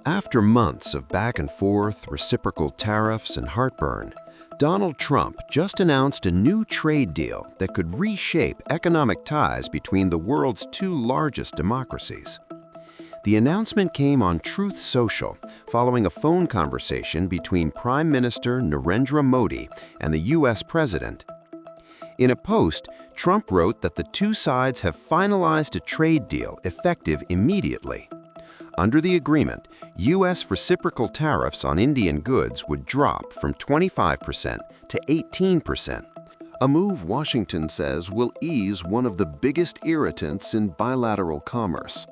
After months of back and forth, reciprocal tariffs, and heartburn, Donald Trump just announced a new trade deal that could reshape economic ties between the world's two largest democracies. The announcement came on Truth Social following a phone conversation between Prime Minister Narendra Modi and the U.S. President. In a post, Trump wrote that the two sides have finalized a trade deal effective immediately. Under the agreement, U.S. reciprocal tariffs on Indian goods would drop from 25% to 18%, a move Washington says will ease one of the biggest irritants in bilateral commerce.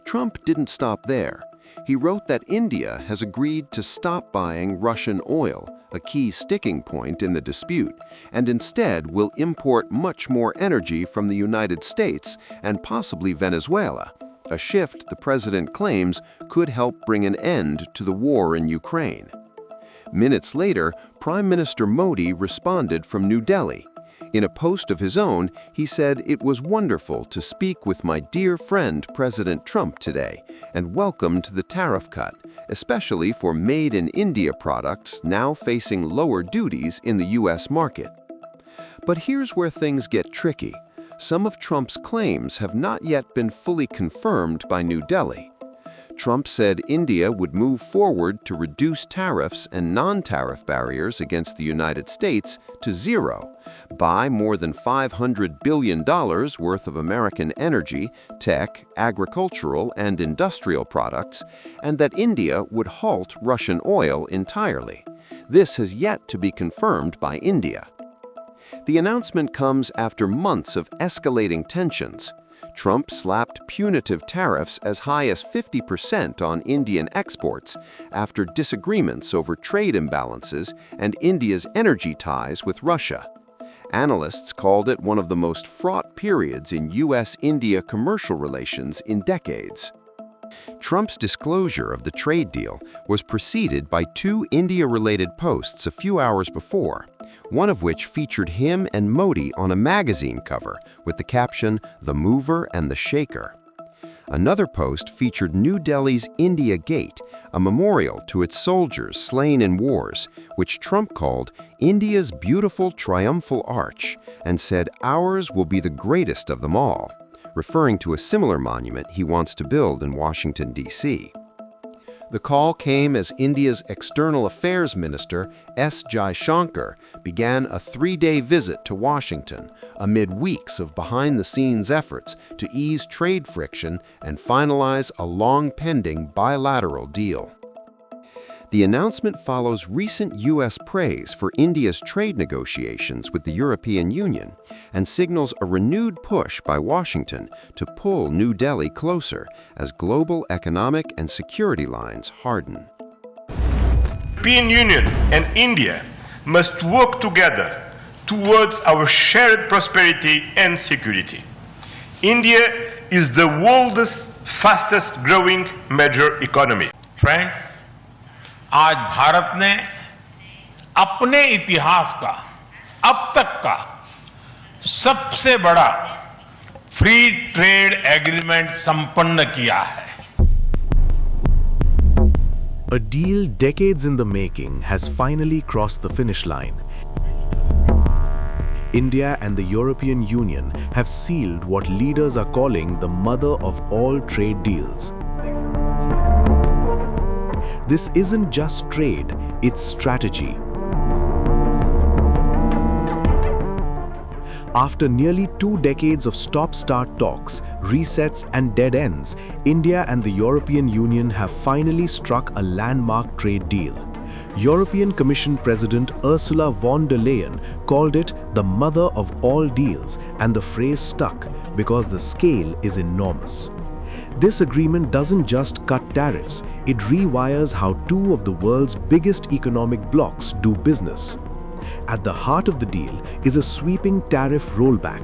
Trump didn't stop there. He wrote that India has agreed to stop buying Russian oil, a key sticking point in the dispute, and instead will import much more energy from the United States and possibly Venezuela, a shift the president claims could help bring an end to the war in Ukraine. Minutes later, Prime Minister Modi responded from New Delhi. In a post of his own, he said it was wonderful to speak with my dear friend President Trump today and welcomed the tariff cut, especially for made-in-India products now facing lower duties in the U.S. market. But here's where things get tricky. Some of Trump's claims have not yet been fully confirmed by New Delhi. Trump said India would move forward to reduce tariffs and non-tariff barriers against the United States to zero, buy more than $500 billion worth of American energy, tech, agricultural, and industrial products, and that India would halt Russian oil entirely. This has yet to be confirmed by India. The announcement comes after months of escalating tensions. Trump slapped punitive tariffs as high as 50% on Indian exports after disagreements over trade imbalances and India's energy ties with Russia. Analysts called it one of the most fraught periods in U.S.-India commercial relations in decades. Trump's disclosure of the trade deal was preceded by two India-related posts a few hours before, one of which featured him and Modi on a magazine cover with the caption, "The Mover and the Shaker." Another post featured New Delhi's India Gate, a memorial to its soldiers slain in wars, which Trump called India's beautiful triumphal arch and said ours will be the greatest of them all, referring to a similar monument he wants to build in Washington, D.C. The call came as India's External Affairs Minister S. Jaishankar began a three-day visit to Washington amid weeks of behind-the-scenes efforts to ease trade friction and finalize a long-pending bilateral deal. The announcement follows recent U.S. praise for India's trade negotiations with the European Union and signals a renewed push by Washington to pull New Delhi closer as global economic and security lines harden. European Union and India must work together towards our shared prosperity and security. India is the world's fastest growing major economy. Friends, आज भारत ने अपने इतिहास का अब तक का सबसे बड़ा फ्री ट्रेड एग्रीमेंट संपन्न किया है. A deal decades in the making has finally crossed the finish line. India and the European Union have sealed what leaders are calling the mother of all trade deals. This isn't just trade, it's strategy. After nearly 2 decades of stop-start talks, resets and dead ends, India and the European Union have finally struck a landmark trade deal. European Commission President Ursula von der Leyen called it the mother of all deals, and the phrase stuck because the scale is enormous. This agreement doesn't just cut tariffs, it rewires how two of the world's biggest economic blocs do business. At the heart of the deal is a sweeping tariff rollback.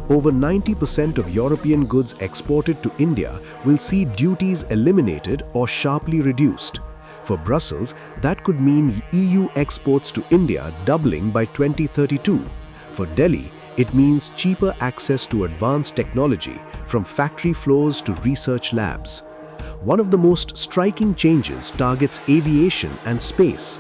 Over 90% of European goods exported to India will see duties eliminated or sharply reduced. For Brussels, that could mean EU exports to India doubling by 2032. For Delhi, it means cheaper access to advanced technology, from factory floors to research labs. One of the most striking changes targets aviation and space.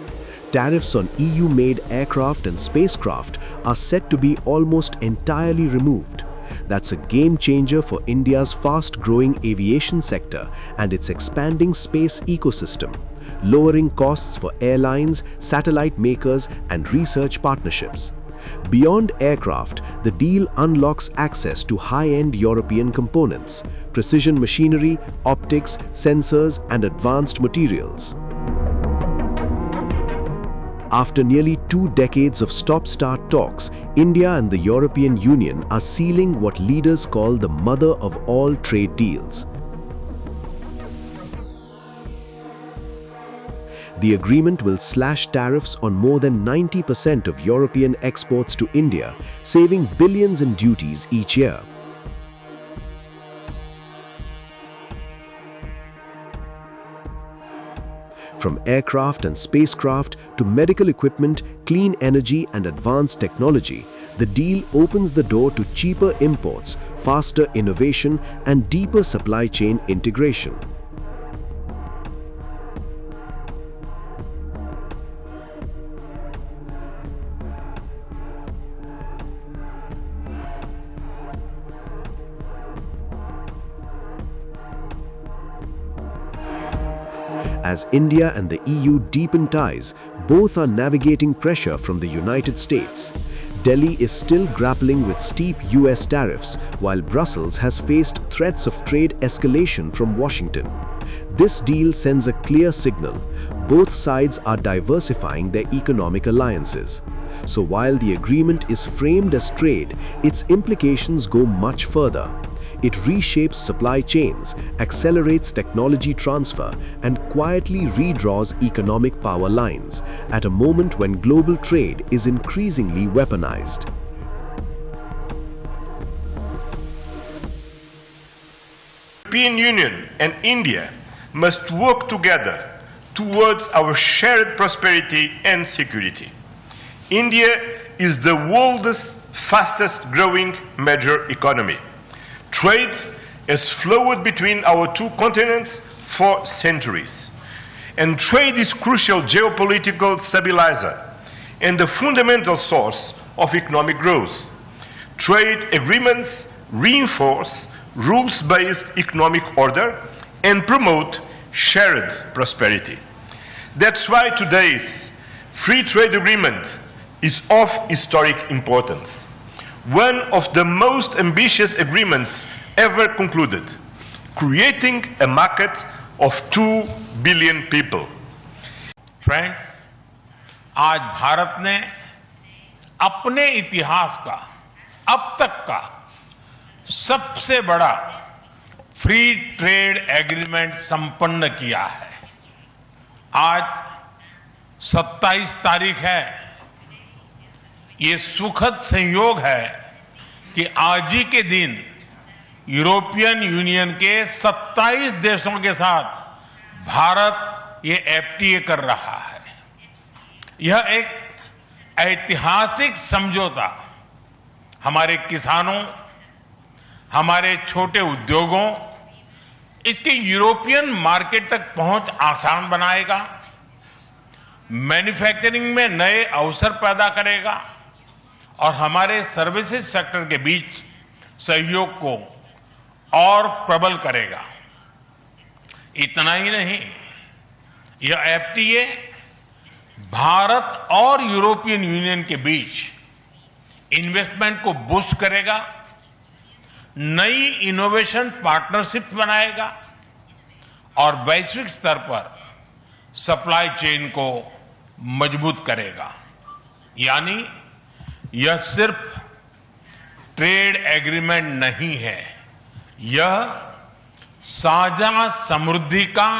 Tariffs on EU-made aircraft and spacecraft are set to be almost entirely removed. That's a game changer for India's fast-growing aviation sector and its expanding space ecosystem, lowering costs for airlines, satellite makers, and research partnerships. Beyond aircraft, the deal unlocks access to high-end European components, precision machinery, optics, sensors, and advanced materials. After nearly 2 decades of stop-start talks, India and the European Union are sealing what leaders call the mother of all trade deals. The agreement will slash tariffs on more than 90% of European exports to India, saving billions in duties each year. From aircraft and spacecraft to medical equipment, clean energy, and advanced technology, the deal opens the door to cheaper imports, faster innovation, and deeper supply chain integration. As India and the EU deepen ties, both are navigating pressure from the United States. Delhi is still grappling with steep US tariffs, while Brussels has faced threats of trade escalation from Washington. This deal sends a clear signal. Both sides are diversifying their economic alliances. So while the agreement is framed as trade, its implications go much further. It reshapes supply chains, accelerates technology transfer, and quietly redraws economic power lines at a moment when global trade is increasingly weaponized. European Union and India must work together towards our shared prosperity and security. India is the world's fastest growing major economy. Trade has flowed between our two continents for centuries. And trade is crucial geopolitical stabilizer and the fundamental source of economic growth. Trade agreements reinforce rules-based economic order and promote shared prosperity. That's why today's free trade agreement is of historic importance. One of the most ambitious agreements ever concluded, creating a market of 2 billion people. Friends, आज भारत ने अपने इतिहास का अब तक का सबसे बड़ा फ्री ट्रेड एग्रीमेंट संपन्न किया है। आज 27 तारीख है। ये सुखद संयोग है कि आज ही के दिन यूरोपियन यूनियन के 27 देशों के साथ भारत ये एफटीए कर रहा है। यह एक ऐतिहासिक समझौता हमारे किसानों, हमारे छोटे उद्योगों, इसके यूरोपियन मार्केट तक पहुंच आसान बनाएगा, मैन्युफैक्चरिंग में नए अवसर पैदा करेगा और हमारे सर्विसेज सेक्टर के बीच सहयोग को और प्रबल करेगा। इतना ही नहीं, यह एफटीए भारत और यूरोपियन यूनियन के बीच इन्वेस्टमेंट को बूस्ट करेगा, नई इनोवेशन पार्टनरशिप बनाएगा और वैश्विक स्तर पर सप्लाई चेन को मजबूत करेगा। यानी यह सिर्फ ट्रेड एग्रीमेंट नहीं है, यह साझा समृद्धि का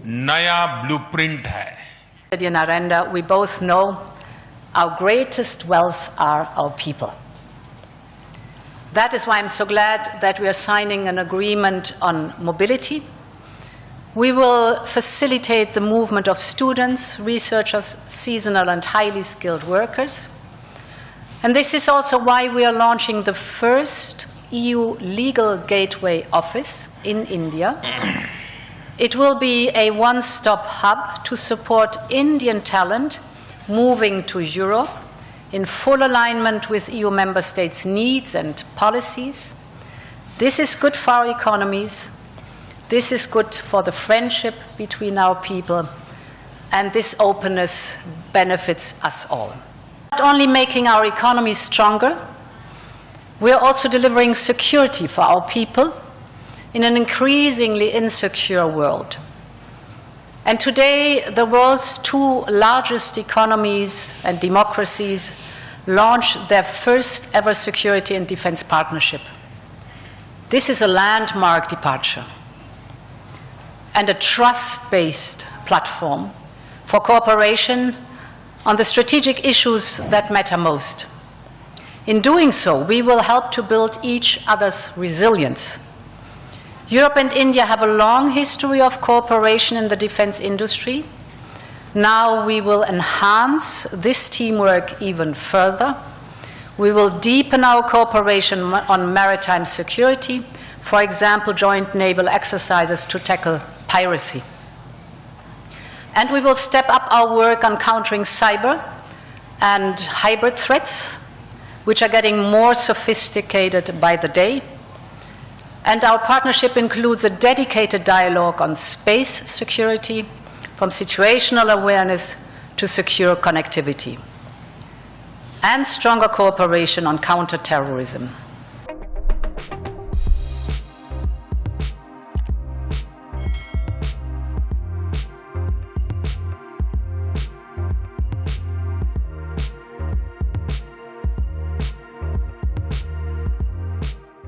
नया ब्लूप्रिंट है। Dear Narendra, we both know our greatest wealth are our people. That is why I'm so glad that we are signing an agreement on mobility. We will facilitate the movement of students, researchers, seasonal and highly skilled workers. And this is also why we are launching the first EU legal gateway office in India. It will be a one-stop hub to support Indian talent moving to Europe in full alignment with EU member states' needs and policies. This is good for our economies. This is good for the friendship between our people. And this openness benefits us all. Not only making our economies stronger, we are also delivering security for our people in an increasingly insecure world. And today, the world's two largest economies and democracies launched their first ever security and defense partnership. This is a landmark departure and a trust-based platform for cooperation on the strategic issues that matter most. In doing so, we will help to build each other's resilience. Europe and India have a long history of cooperation in the defense industry. Now we will enhance this teamwork even further. We will deepen our cooperation on maritime security, for example, joint naval exercises to tackle piracy. And we will step up our work on countering cyber and hybrid threats, which are getting more sophisticated by the day. And our partnership includes a dedicated dialogue on space security, from situational awareness to secure connectivity, and stronger cooperation on counterterrorism.